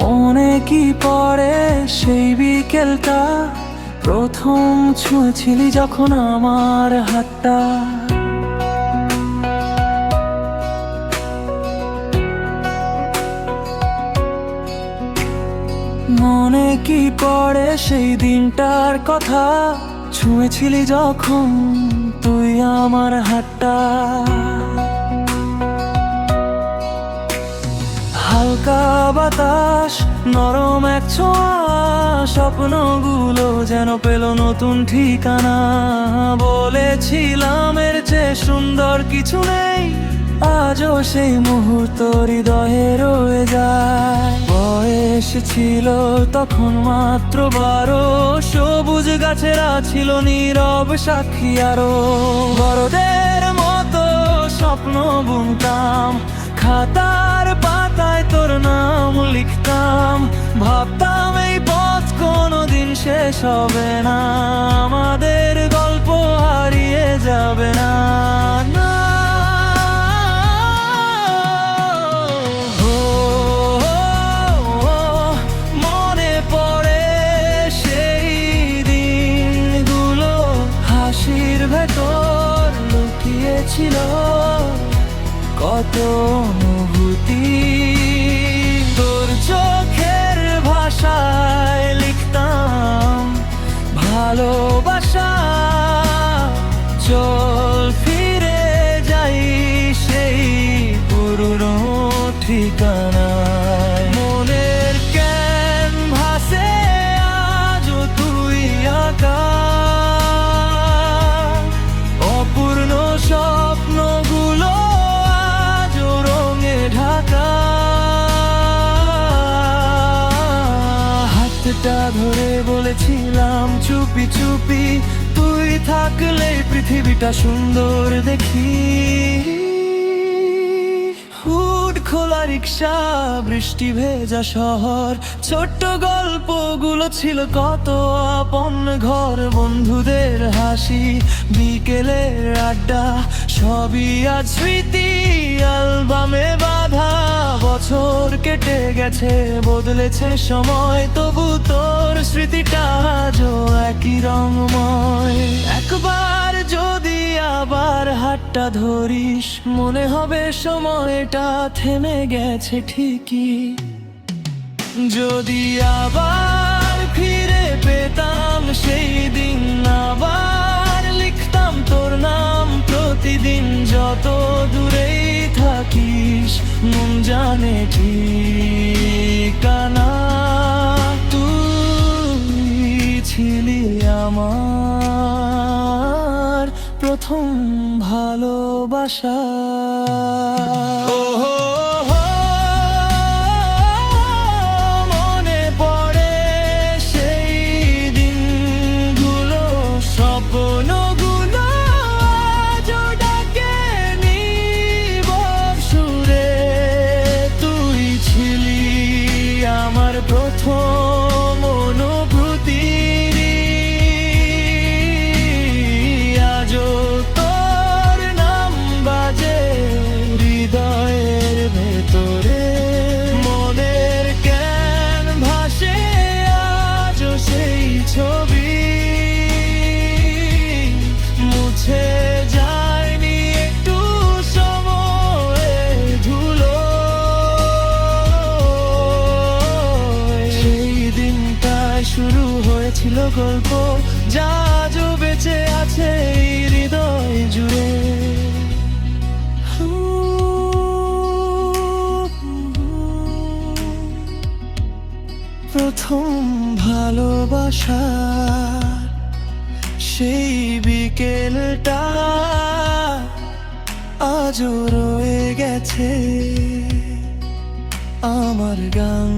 মনে কি পড়ে সেই বিকেলটা, প্রথম ছুঁয়েছিলি যখন আমার হাতটা। মনে কি পড়ে সেই দিনটার কথা, ছুঁয়েছিলি যখন তুই আমার হাতটা। হালকা বাতাস, নরম এক ছোঁয়া, স্বপ্নগুলো যেন পেল নতুন ঠিকানা। বলেছিলাম এর চেয়ে সুন্দর কিছু নেই, আজও সেই মুহূর্ত হৃদয়ে রয়ে যায়। বয়স ছিল তখন মাত্র 12, সবুজ গাছেরা ছিল নীরব সাক্ষী। আরো বড়দের মতো স্বপ্ন বুনতাম, খাতার পাতায় তোর নাম লিখতাম। ভাবতাম এই পথ কোনোদিন শেষ হবে না, আমাদের গল্প হারিয়ে যাবে না। মনে পড়ে সেই দিনগুলো, হাসির ভেতর লুকিয়েছিল কত অনুভূতি। তোর চোখের ভাষায় লিখতাম ভালোবাসা। চল ফিরে যাই সেই পুরনো ঠিকানায়। মনের ক্যানভাসে আজও তুই আঁকা, অপূর্ণ স্বপ্নগুলো আজও রঙে ঢাকা। হাতটা ধরে বলেছিলাম চুপি চুপি, তুই থাকলে পৃথিবীটা সুন্দর দেখি। হুড খোলা রিক্সা, বৃষ্টি ভেজা শহর, ছোট্ট গল্পগুলো ছিল কত আপন ঘর। বন্ধুদের হাসি, বিকেলের আড্ডা, সবই আজ স্মৃতি অ্যালবামে বাঁধা। বছর কেটে গেছে, বদলেছে সময়, তবু তোর স্মৃতিটা আজও একই রঙময়। একবার যদি আবার হাতটা ধরিস, মনে হবে সময়টা থেমে গেছে ঠিকই। যদি আবার ফিরে পেতাম সেই দিন, আবার লিখতাম তোর নাম প্রতিদিন। যত দূরেই থাকিস মন জানে ঠিকানা, তুই ছিলি আমার প্রথম ভালোবাসা। মনে পড়ে সেই দিনগুলো, স্বপ্নগুলো আজও ডাকে নীরব সুরে। তুই ছিলি আমার প্রথম অনুভূতি, আজও তোর নাম বাজে হৃদয়ের ভেতরে। মনের ক্যানভাসে আজও সেই ছবি মুছে যায়নি একটু সময়ে ধুলো। সেই দিনটায় শুরু হয়েছিল গল্প, যা আজও বেঁচে আছে এই হৃদয় জুড়ে। প্রথম ভালোবাসা সেই বিকেলটা আজও রয়ে গেছে আমার গান